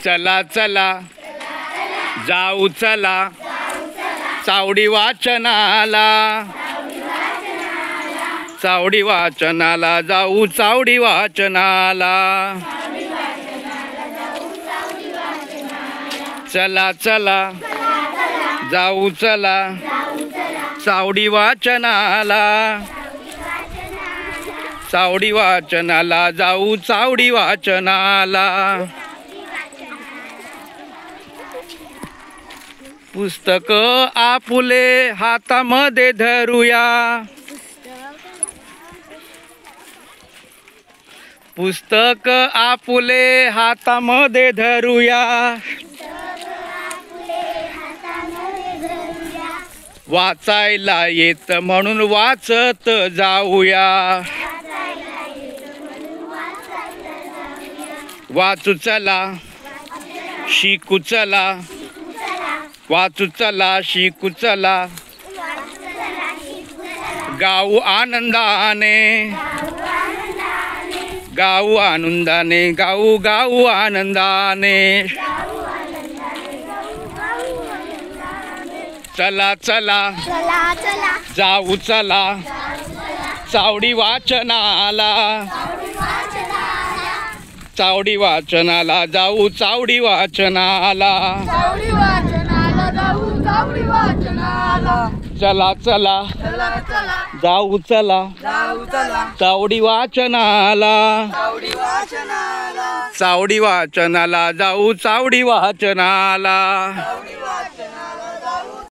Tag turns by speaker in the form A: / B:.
A: चला चला जाऊ चला चावडी वाचनाला, चावडी वाचनाला जाऊ चावडी वाचनाला। चला चला जाऊ चला चावडी वाचनाला, चावडी वाचनाला जाऊ चावडी वाचनाला। पुस्तक आपुले हातामध्ये धरूया, पुस्तक आपुले हातामध्ये धरूया। वाचायला येत म्हणून वाचत जाऊया, वाचू चला शिकू चला, वाचू चला शिकू चला। गाऊ आनंदाने, गाऊ आनंदाने, गाऊ गाऊ आनंदाने। चला चला जाऊ चला चावडी वाचनाला, चावडी वाचनाला जाऊ चावडी वाचनाला। चला चला जाऊ चला चावडी वाचनाला, चावडी वाचनाला जाऊ चावडी वाचनाला।